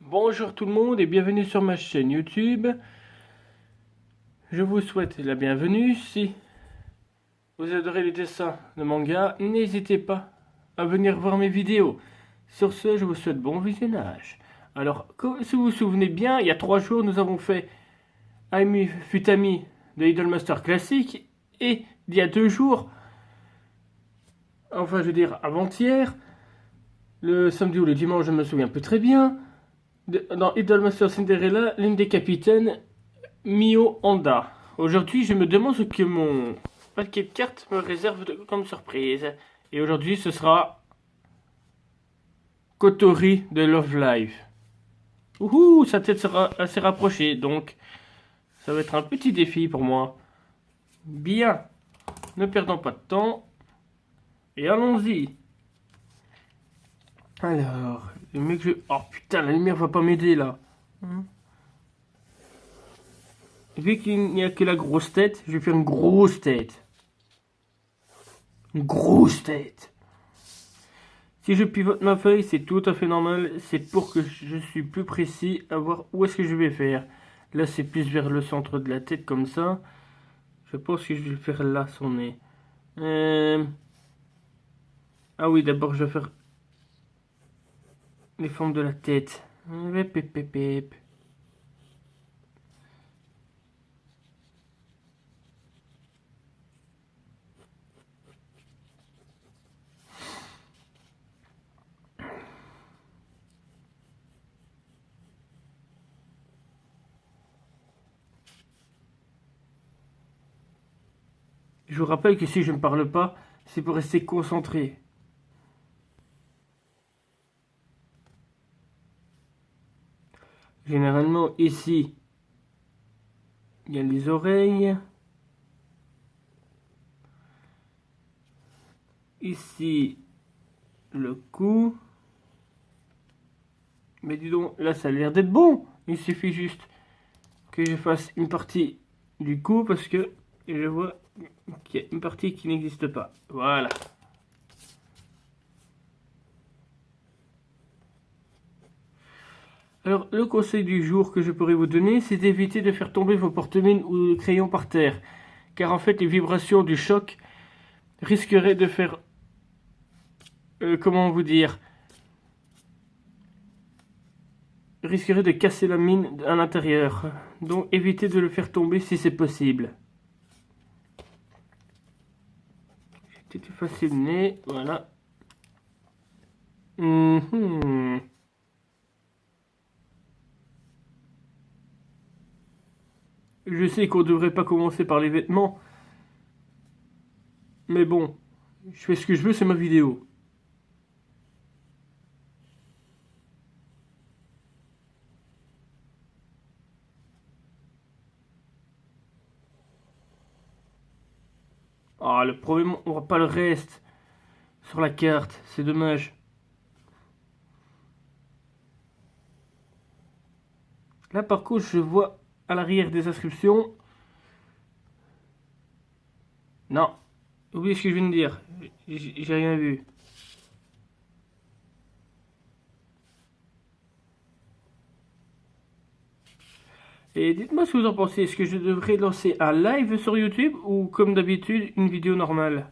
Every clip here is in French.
Bonjour tout le monde et bienvenue sur ma chaîne YouTube. Je vous souhaite la bienvenue. Si vous adorez les dessins de manga, n'hésitez pas à venir voir mes vidéos. Sur ce, je vous souhaite bon visionnage. Alors, si vous vous souvenez bien, il y a 3 jours, nous avons fait Aimi Futami de Idolmaster classique. Et il y a 2 jours, enfin je veux dire avant-hier, le samedi ou le dimanche, je me souviens plus très bien, dans Idolmaster Cinderella, l'une des capitaines, Mio Honda. Aujourd'hui, je me demande ce que mon paquet de cartes me réserve comme surprise. Et aujourd'hui, ce sera Kotori de Love Live. Ouhou, sa tête sera assez rapprochée, donc ça va être un petit défi pour moi. Bien, ne perdons pas de temps et allons-y. Alors, le mec, oh putain, la lumière va pas m'aider là. Vu qu'il n'y a que la grosse tête, je vais faire une grosse tête. Une grosse tête. Si je pivote ma feuille, c'est tout à fait normal. C'est pour que je suis plus précis à voir où est-ce que je vais faire. Là, c'est plus vers le centre de la tête comme ça. Je pense que je vais faire là son nez. Ah oui, d'abord, je vais faire les formes de la tête. Je vous rappelle que si je ne parle pas, c'est pour rester concentré. Généralement, ici, il y a les oreilles. Ici, le cou. Mais dis donc, là, ça a l'air d'être bon. Il suffit juste que je fasse une partie du cou parce que je vois qu'il y a une partie qui n'existe pas. Voilà. Alors, le conseil du jour que je pourrais vous donner, c'est d'éviter de faire tomber vos porte-mines ou le crayon par terre. Car en fait, les vibrations du choc risqueraient de faire... comment vous dire, risquerait de casser la mine à l'intérieur. Donc évitez de le faire tomber si c'est possible. J'ai peut-être effacé le nez, voilà. Je sais qu'on devrait pas commencer par les vêtements. Mais bon, je fais ce que je veux, c'est ma vidéo. Ah, le problème, on voit pas le reste sur la carte, c'est dommage. Là, par contre, je vois à l'arrière des inscriptions. Non, oubliez ce que je viens de dire. J'ai rien vu. Et dites-moi ce que vous en pensez. Est-ce que je devrais lancer un live sur YouTube ou comme d'habitude une vidéo normale?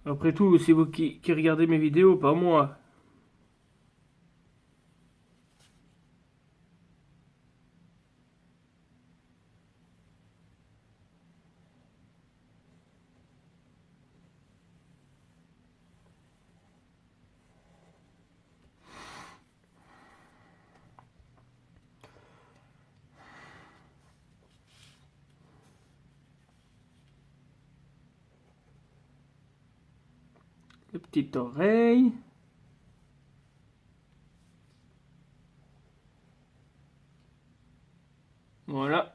Après tout, c'est vous qui regardez mes vidéos, pas moi. Les petites oreilles. Voilà.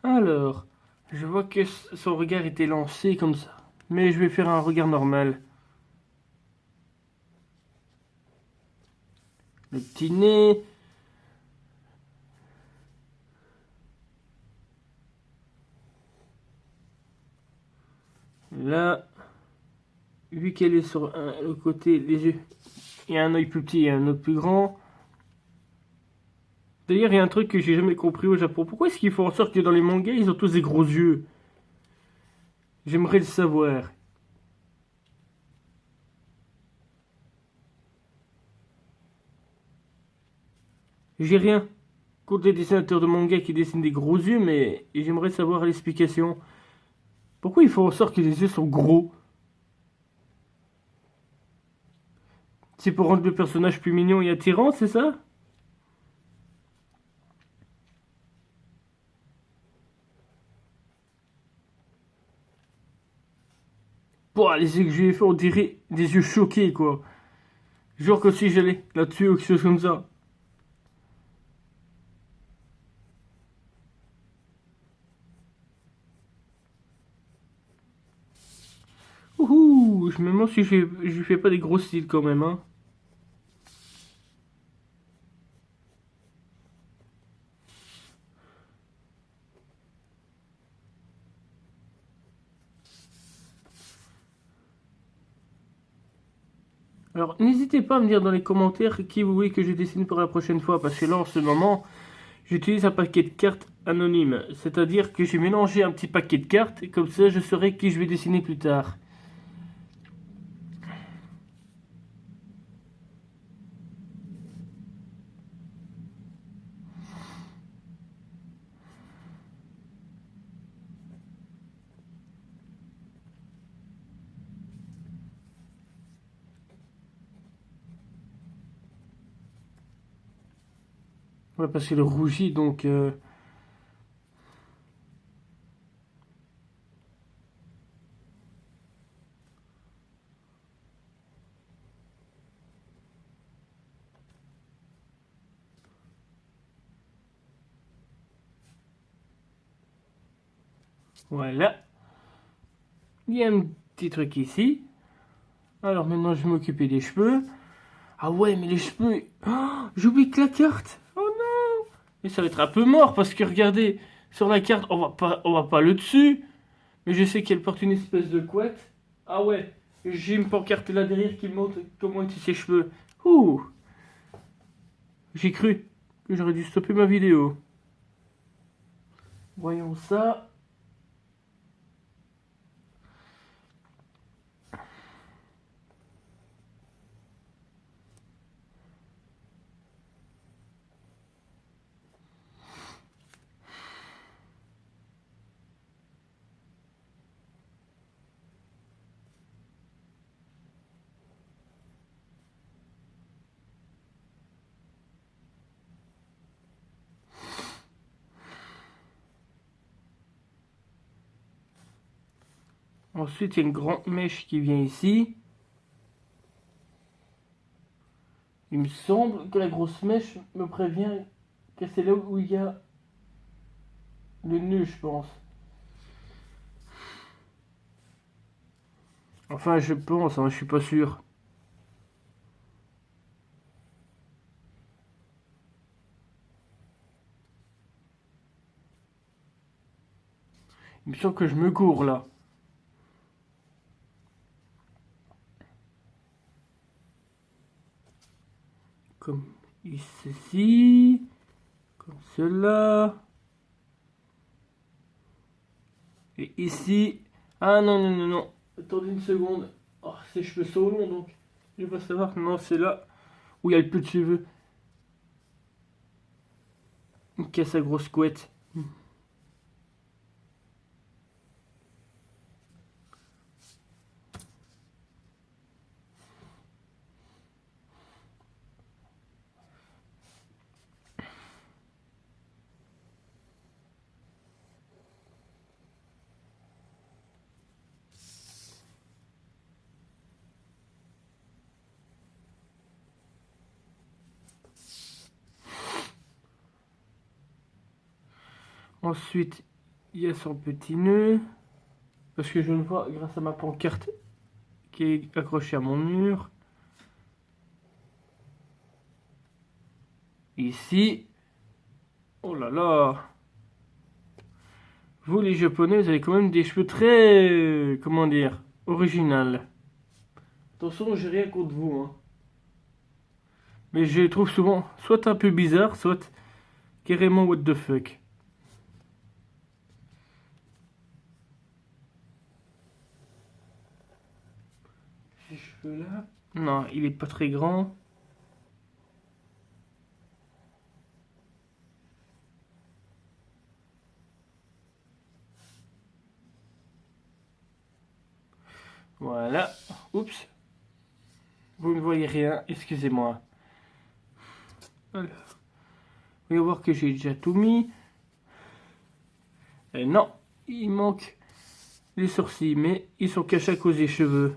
Alors, je vois que son regard était lancé comme ça. Mais je vais faire un regard normal. Le petit nez. Là, vu qu'elle est sur le côté, les yeux, il y a un œil plus petit et un autre plus grand. D'ailleurs, il y a un truc que j'ai jamais compris au Japon. Pourquoi est-ce qu'ils font en sorte que dans les mangas, ils ont tous des gros yeux? J'aimerais le savoir. J'ai rien contre les dessinateurs de manga qui dessinent des gros yeux, mais j'aimerais savoir l'explication. Pourquoi ils font en sorte que les yeux sont gros? C'est pour rendre le personnage plus mignon et attirant, c'est ça? Pouah, les yeux que je lui ai fait, on dirait des yeux choqués, quoi. Genre que si j'allais là-dessus ou quelque chose comme ça. Ouhou, je me demande si je lui fais pas des gros styles quand même, hein. Alors, n'hésitez pas à me dire dans les commentaires qui vous voulez que je dessine pour la prochaine fois, parce que là, en ce moment, j'utilise un paquet de cartes anonyme. C'est-à-dire que j'ai mélangé un petit paquet de cartes, et comme ça, je saurai qui je vais dessiner plus tard. Ouais, parce que le rougi, donc... voilà. Il y a un petit truc ici. Alors maintenant, je vais m'occuper des cheveux. Ah ouais, mais les cheveux... Oh, j'oublie que la carte. Oh non. Et ça va être un peu mort, parce que regardez, sur la carte, on va pas le dessus. Mais je sais qu'elle porte une espèce de couette. Ah ouais, j'ai une pancarte là derrière qui montre comment étaient ses cheveux. Ouh, j'ai cru que j'aurais dû stopper ma vidéo. Voyons ça. Ensuite, il y a une grande mèche qui vient ici. Il me semble que la grosse mèche me prévient que c'est là où il y a le nœud, je pense. Enfin, je pense, hein, je suis pas sûr. Il me semble que je me cours là. Comme ici, comme cela. Et ici. Ah non, non, non, non. Attendez une seconde. Oh, ses cheveux sont longs donc. Je vais pas savoir. Non, c'est là où il y a le peu de cheveux. Une casse à grosse couette. Ensuite, il y a son petit nœud. Parce que je le vois grâce à ma pancarte qui est accrochée à mon mur. Ici. Oh là là. Vous, les Japonais, vous avez quand même des cheveux très... comment dire? Original. Attention, j'ai rien contre vous, hein. Mais je les trouve souvent soit un peu bizarres, soit Carrément what the fuck. Ces cheveux là. Non, il est pas très grand. Voilà. Oups. Vous ne voyez rien, excusez-moi. Alors. On va voir que j'ai déjà tout mis. Non, il manque les sourcils, mais ils sont cachés à cause des cheveux.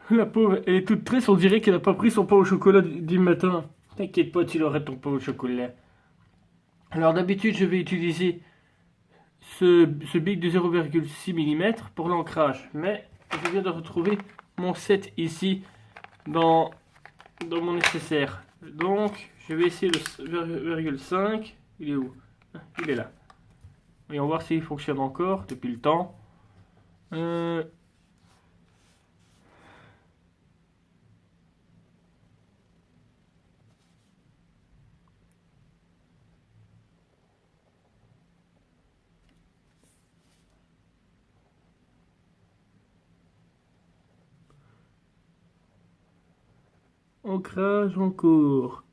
La pauvre, elle est toute triste, on dirait qu'elle n'a pas pris son pain au chocolat du matin. T'inquiète pas, tu auras ton pain au chocolat. Alors d'habitude, je vais utiliser ce bic de 0,6 mm pour l'ancrage. Mais je viens de retrouver mon set ici dans mon nécessaire. Donc, je vais essayer le 0,5. Il est où? Il est là. Voyons voir s'il fonctionne encore depuis le temps. Ancrage en cours.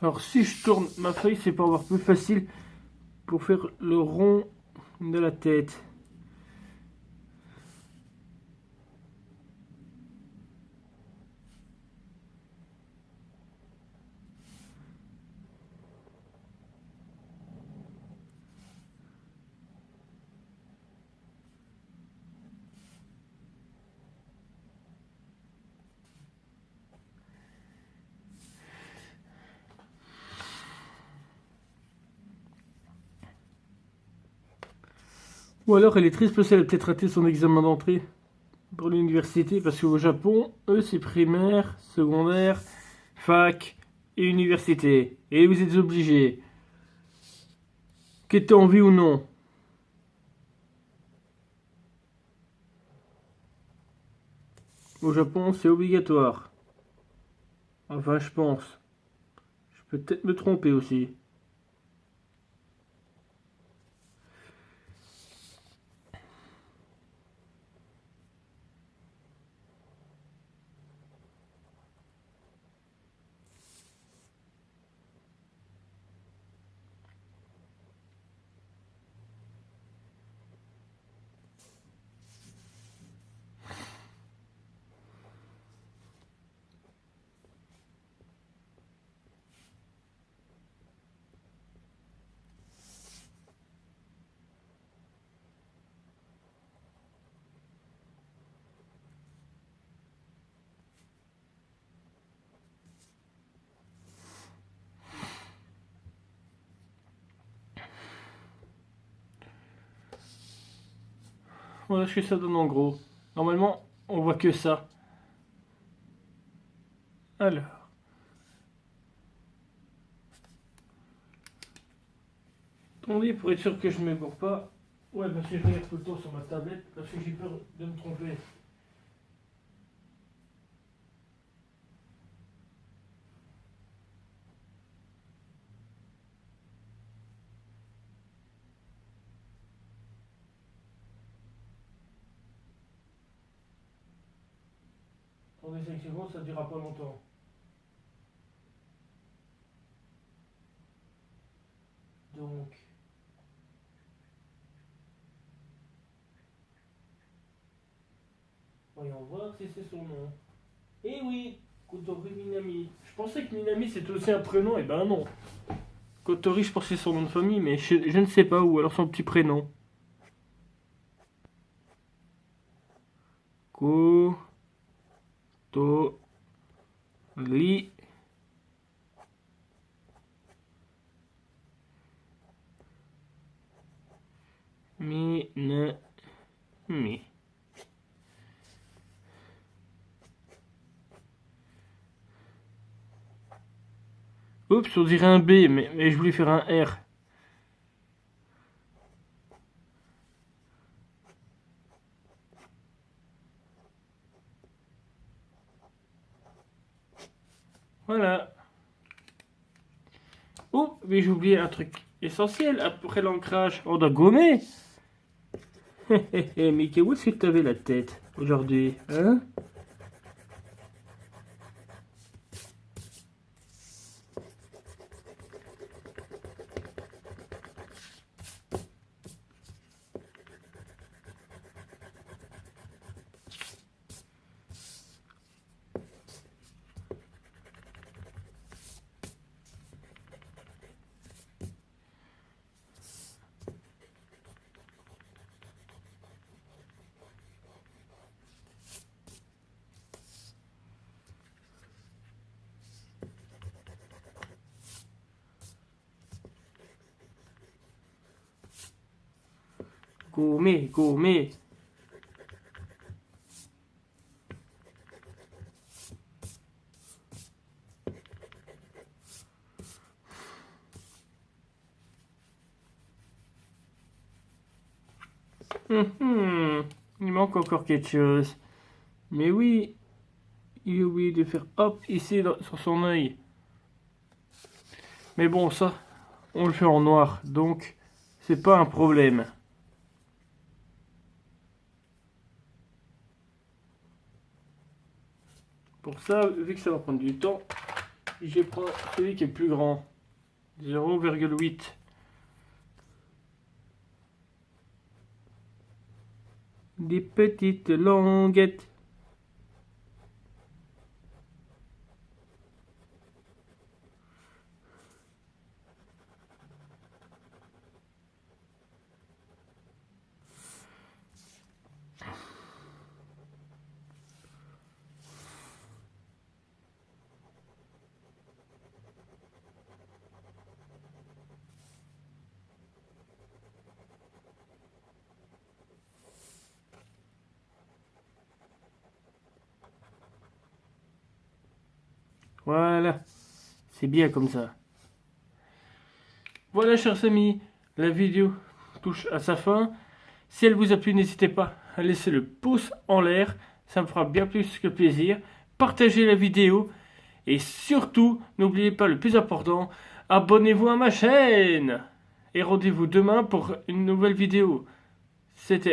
Alors si je tourne ma feuille, c'est pour avoir plus facile pour faire le rond de la tête. Ou alors elle est triste parce qu'elle a peut-être raté son examen d'entrée pour l'université, parce qu'au Japon, eux c'est primaire, secondaire, fac et université. Et vous êtes obligés, que t'aies envie ou non. Au Japon, c'est obligatoire. Enfin, je pense. Je peux peut-être me tromper aussi. Voilà ce que ça donne en gros. Normalement, on voit que ça. Alors. Attendez, pour être sûr que je ne m'égare pas. Ouais, parce que je regarde tout le temps sur ma tablette, parce que j'ai peur de me tromper. Attendez 5 secondes, ça ne durera pas longtemps. Donc, voyons voir si c'est son nom. Eh oui, Kotori Minami. Je pensais que Minami c'était aussi un prénom, et ben non. Kotori, je pensais que c'est son nom de famille, mais je ne sais pas où, alors son petit prénom. Kotori Minami. Oups, on dirait un B, mais je voulais faire un R. Voilà. Oh, mais j'ai oublié un truc essentiel après l'ancrage. On doit gommer. Mais où est-ce que tu avais la tête aujourd'hui, hein? Gommer, gommer. Il manque encore quelque chose. Mais oui, il a oublié de faire hop ici sur son œil. Mais bon, ça, on le fait en noir, donc c'est pas un problème. Pour ça, vu que ça va prendre du temps, je vais prendre celui qui est plus grand. 0,8. Des petites languettes. Voilà, c'est bien comme ça. Voilà, chers amis, la vidéo touche à sa fin. Si elle vous a plu, n'hésitez pas à laisser le pouce en l'air. ça me fera bien plus que plaisir. Partagez la vidéo et surtout, n'oubliez pas le plus important, abonnez-vous à ma chaîne. Et rendez-vous demain pour une nouvelle vidéo. C'était